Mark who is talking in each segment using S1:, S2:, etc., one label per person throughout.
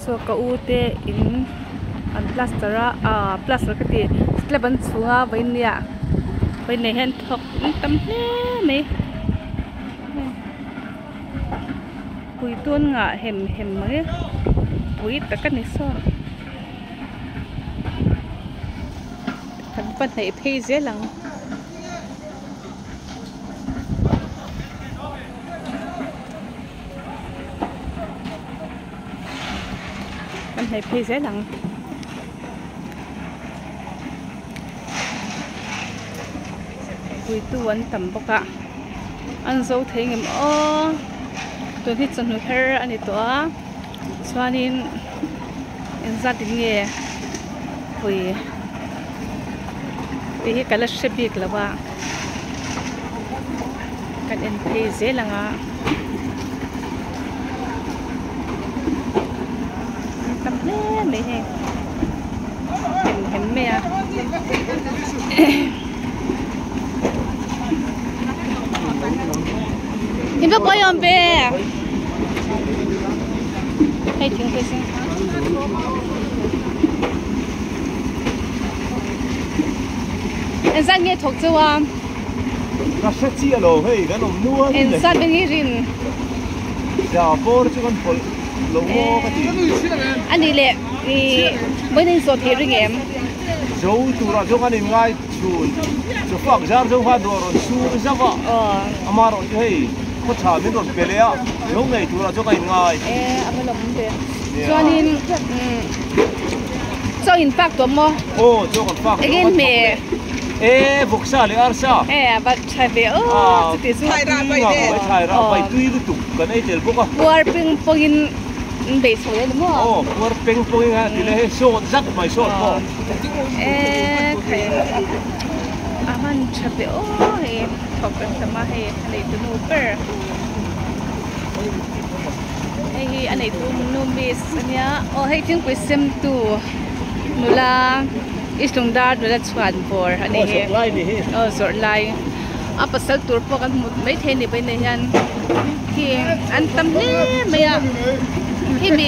S1: so ka ute in an plastera plaster ka ti slab an chunga vain nia vain nei hen thok tam hle mai pui tuan nga hem mai pui takan ni so kan pan nei phei je lang kan nei phei je lang pui tuan tam boka an zo thengem o to hit chanu her ani to a chuanin in zatin nge pui hi kala shebik lawa kan en phei je langa tam le me he hem me a in ba boy on be hey ting pe sing en san nge thok chuwa
S2: ka shati alo hey kan om nuwa
S1: en san ben rin
S2: ya por chu kan pol lo mo ka ti
S1: ani le ni boy ning so thi ring em
S2: zo tu ra zo kan in ngai chun zo fak jar zo ha do ron su zawa amaro hey ko tha min ron pele a lo ngai tu ra zo kan in ngai
S1: amalom be chuanin so in fact to mo
S2: zo kan fak
S1: again me
S2: voksa le arsa
S1: but chai be ti su
S2: thai ra bai tui lu tu kan ai tel boka
S1: war ping pongin be so le mo
S2: war ping pongin ha ti le he so zak mai so ko
S1: khai aman chabe he thokkan sama he nei tu nu per he anei tu nu mis ania he ting ku sem tu nula islung dar nula chuan por ani he zor lai apa sal tur po kan mut mai the ni bai nei han ki an tam le maya hi mi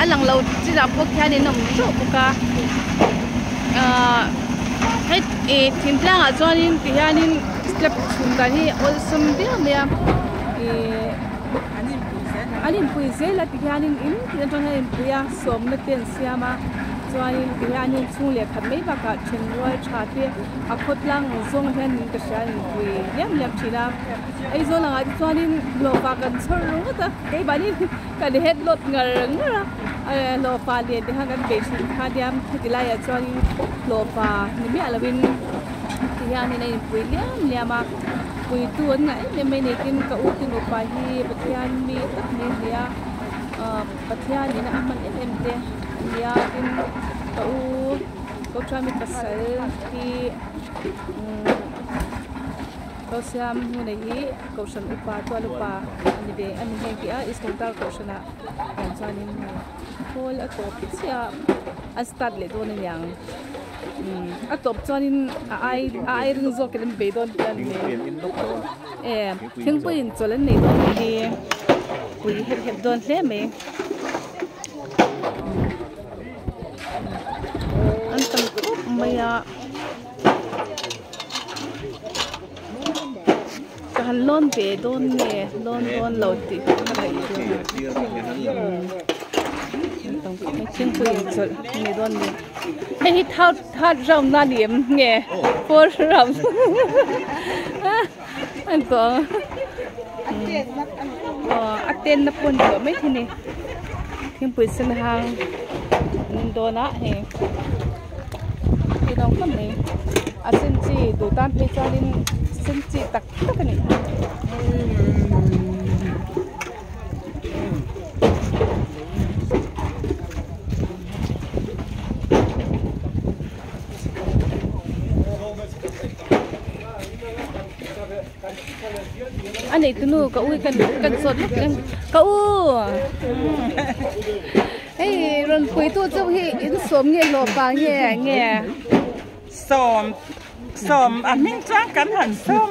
S1: alang lo chi da po kya ni nom so ka hết thím lang à cho nên thì anh step chúng ta hi also biết mẹ anh bùi dễ là thì anh in thì cho nên bùi à sớm nó tiền xe mà cho nên thì anh chung liệt thật mấy bác cả chuyện rồi trả tiền à khốt lang dùng hen cái xe anh bùi liam chỉ là ấy rồi là cho nên lo bác cần sơ luôn đó cái bạn đi cái đi hết lót ngờ nữa lo pha liền thì hàng cái bể sinh khá điam thì lại cho nên lo pha nên biết là bên thì anh này bùi liam mà bùi tuôn này nên mấy này kinh cậu kinh lo pha hi bát thiên mi tất nhiên dia bát thiên này là ăn em thế dia kinh cậu cho mi pasal thì kau siam ni nahi kau san upa tu lupa ni de ani he kia istontar kau sana yan sanin hol atop sia astat le don yang atop sanin ai ring zo kelem be don tan ni thing puin cholan nei don ni pui het don hle me antam maya han lon be don ne lon loti hai tong mai chen pui chol ni don ni hei thau ram na lim nge por ram an to aten na pon do mai thini thing pui sen hang do na he ki dong kam ni asen chi du tan pe chalin sen chi tak tak ni anh ấy tụi nó cậu cần sốt lắm cậu hey rồi quỳ tu trong hi in sớm nghe lò bà nghe
S3: sớm à mình trang cắn hẳn sớm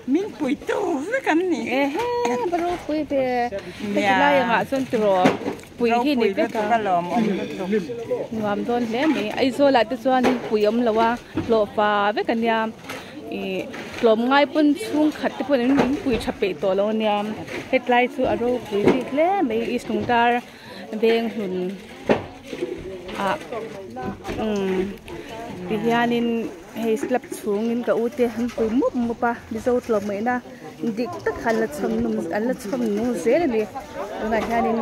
S3: mình quỳ tu với cắn nè
S1: bao quỳ về cái này mà xuân trổ pui hi ni te ka nuam don hle mi ai zo la te chuan pui om lawa lo fa ve kan ya lom ngai pun chung khat te pun in pui thape to lo niam hetlai chu aro pui hi hle me istung tar beng hun ti hianin hei slap chungin ka ute han pui mup mupa bizo tlom mai na dik tak khala chom num an la chom nu zel ni una hianin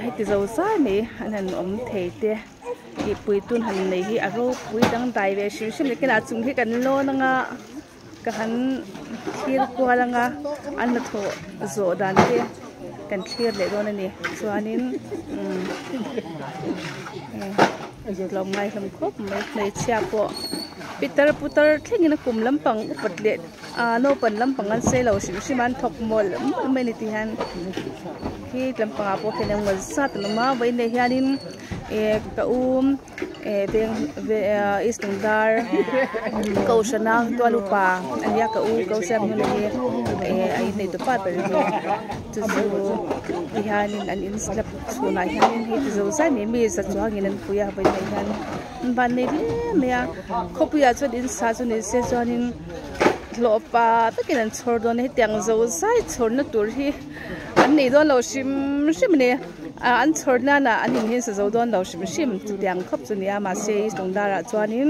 S1: heti zo sa me anan om thei te ki pui tun han nei hi aro pui dang dai ve shim shim le kena chung hi kan lo na nga ka han thir ko la nga an na tho zo dan te kan thir le don ani chuanin lom ngai lam khop mai nei chia po Peter putar thingin kum lampang upatle no pan lampang an se lo sim siman thok mol meni ti han hi lampang apo kenang wal sat no ma vai ne hianin ka beng istungdar ko shanang to lupa ania ka ko sam ne ai nei to pat per tu ti hanin an inslap chuna hianin hi zo sa ne mi sa chuangin an puya vai ne han ban ne mea khopuya chon in sa chon ne se chonin lopa takin an chhor don he tiang zo sai chhorna tur hi an nei don lo sim ne an chhorna na an hin sa zo don lo sim tiang khop chunia ma se istungdara chuanin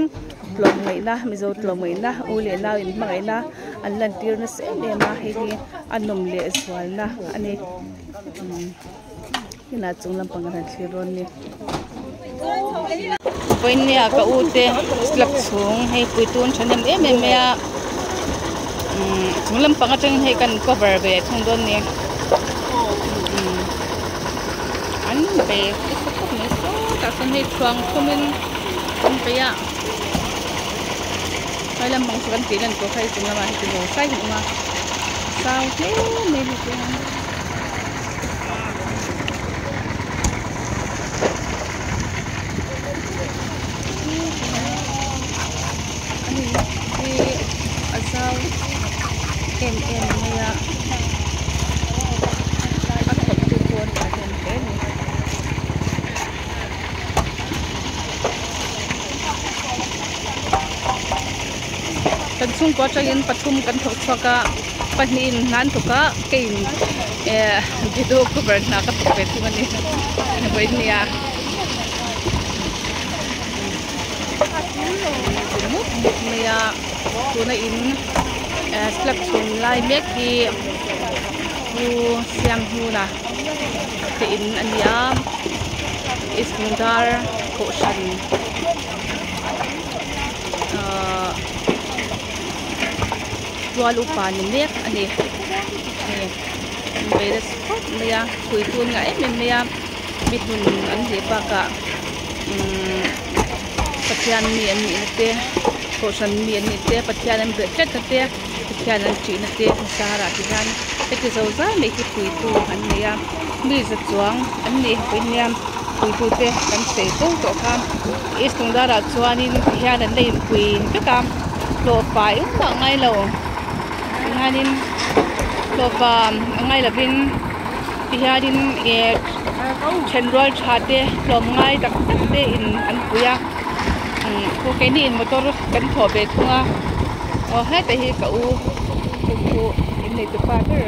S1: tlom mai na mi zo tlom mai na ule na in mai na an lan tir na se ne ma hi anom le swal na ani ina chunglam pangaran thliron ni poinia ka ute slap chung hei puitun thanem em ya chunglam panga chang hei kan cover ve thung don ni an be ko me so ta san hei thuang thumin an pe ya kai lam bang sukan tilan ko khai chungama hei tu sai ma sao thế me ni te em ya akap tu pon aden pen kan chung ko chain pathum kan thok chaka panin nan thuka kein video cover na ka pe tu mani boin nia mea tuna in slap chung lai mek hi hu siam hu na te in ania istungdar ko shan walu pan mek ani beres khop mea kui tun nga mea bithun an je pa ka pathian ni ani te ko shan ni ani te pathian an bre tet te pathian an chi na te sahara ti han te zo za me ki pui tu an ne ya mi za chuang an ne pinyam pui tu te kan se to to kham istungdara chuanin hian an nei pui pe kam lo pai ma ngai lo hanin lo pa ngai la bin hianin chenrol chate lom ngai tak tak te in an puya ko ke ni in motor kan tho be thunga ha te hi ka u ku in nei tu pa ter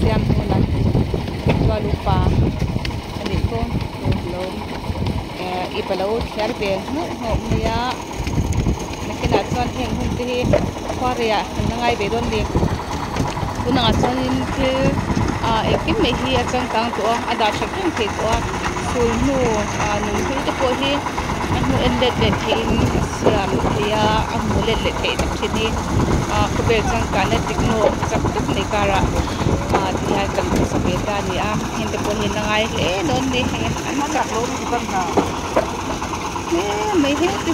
S1: siam huna wa lupa ani ko lo ipalo thar be no mia nakina chuan heng hun te hi khwaria nangai be don ni kunanga chuanin thil ekim me hi achang tang to ada shakin the to sul nu nung thil te po hi anu endet le thein siam thia amu le the tak thini khobel chang kana tikno chak tak nei kara thia kan sabeta ni hinde po hin nangai le non ni an chak lo ni ban na me he ti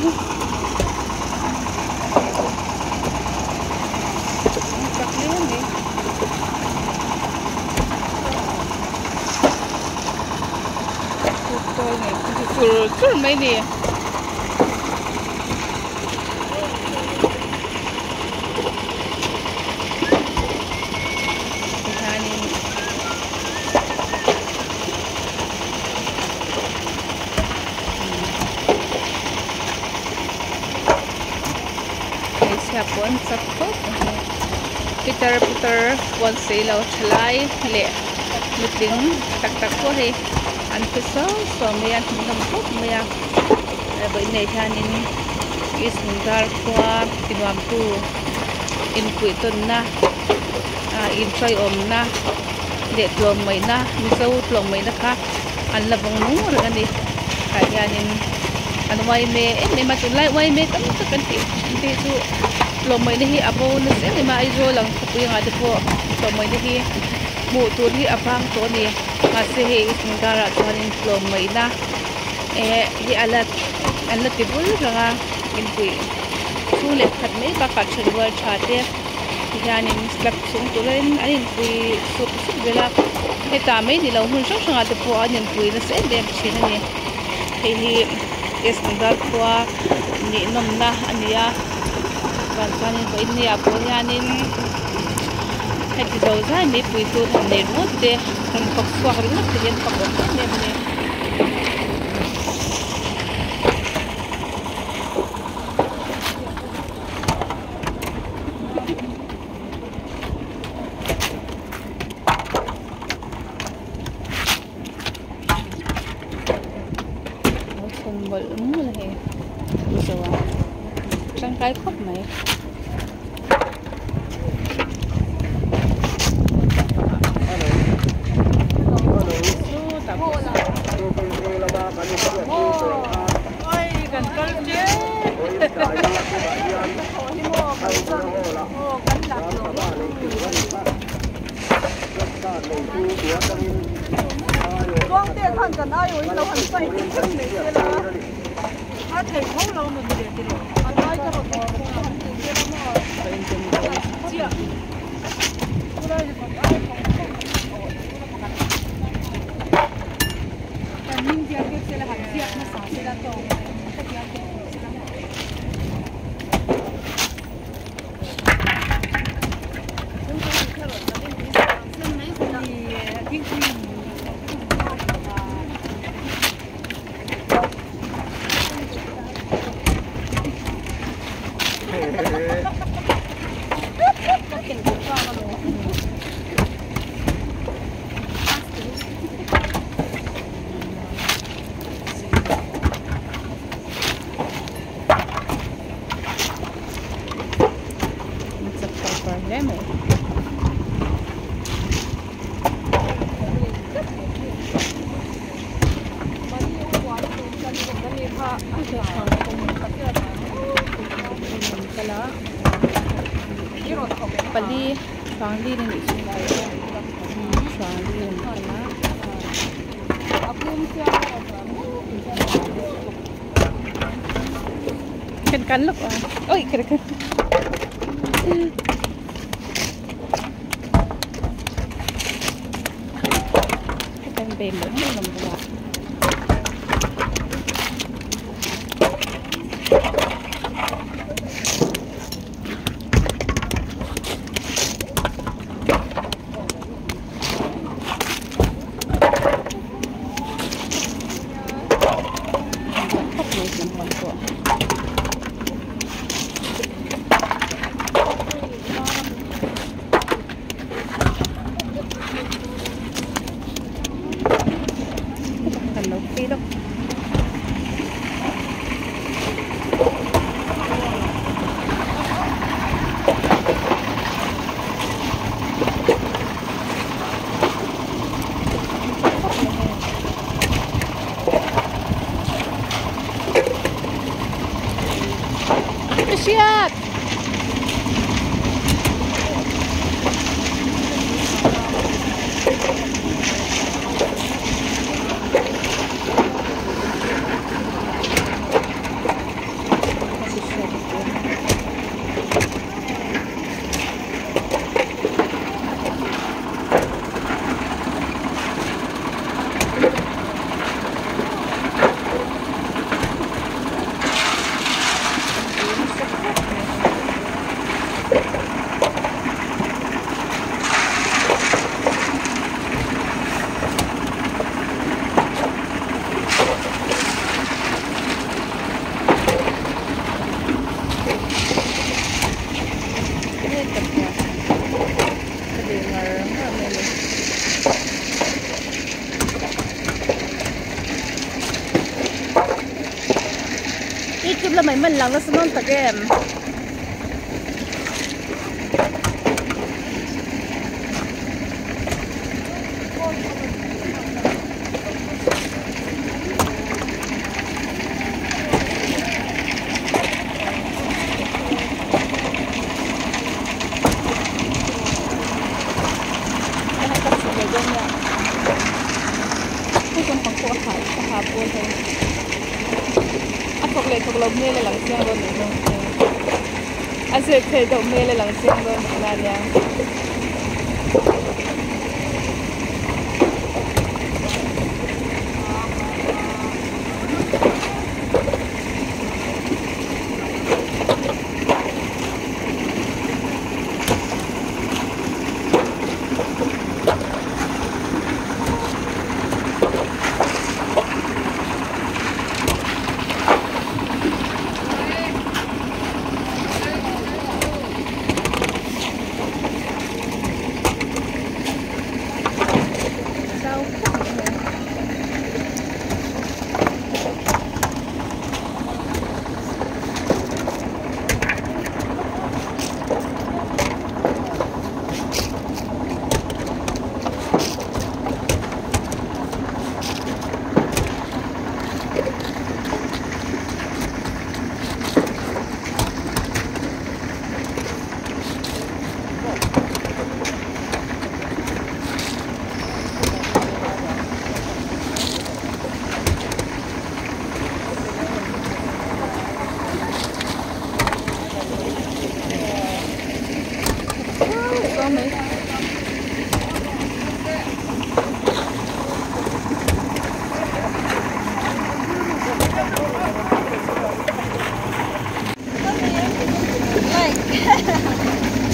S1: chak le ni tur mấy nè an sak ko Peter wan sei lo chalai le miting tak ko he an piso so me an nam ko me ya ba nei thanin is mungar kwa tinwam tu in pui ton na in choi om na le tlom mai na mi zo tlom mai na kha an labang nu ra ni ka yanin an wai me me ma tin lai wai me tam ta kan ti chu tlom mai ni abo na se ma ai zo lang pu nga de po tlom mai ni mu tu ni apang to ni ma se he is mungara chuanin tlom mai na hi alat an la tibul ranga in pui chu le khat mai ba ka chen war tha te yanin slap sung tu len anin pui su vela he ta mai ni lo hun so sanga te po anin pui na se dem chin ni hi is mungara kwa ni nom na ania ban chanin ko in ya po yanin he ti zo za mi pui tu tham ne ro te kan pak swak ri na te yen pak ro ne ne bol mu le so wa sang kai khop mai
S3: Quang tiền thằng cần ai rồi lâu hẳn say cái này kia là à thầy không lâu mà mình để anh nói cho một cái chị ạ mình giờ cái sẽ là hạt chị nó xả sẽ là to
S1: pali fangli ni ni fangli ni kala kan look oi kira kan bền lắm làm bùa siap. YouTube ละไม่มันหลังละสนนตะแกมเราเมื่อไรหลังเสียงโดนหนึ่งอาเซียเคยโดนเมื่อไรหลังเสียงโดนนานยัง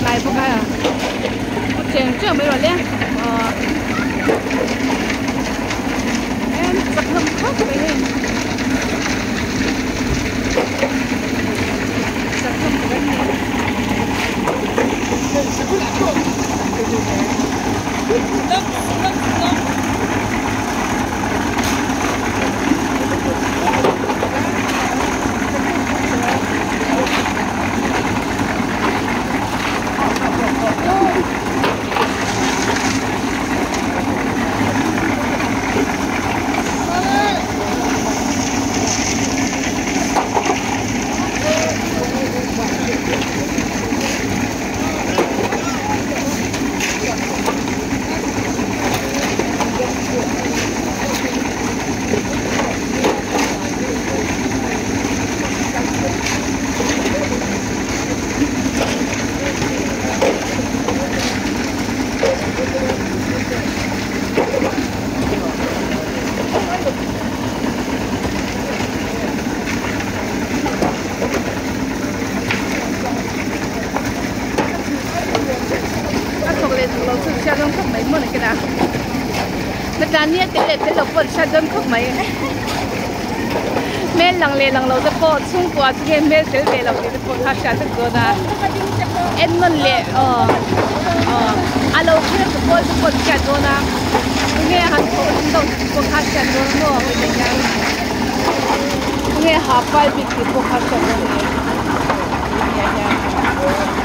S1: 来不开啊？这没软链。em giật ngầm khóc vậy nè. Giật ngầm của anh này. Nanya tele tele pot shadon khop mai mel lang le lang lo the pot chung kwa che mel tel le lo the pot ha sha the go da en non le alo khe the pot cha do na nge han ko dong ko ha sha do no me ya nge ha pai bit ko ha sha do ya ya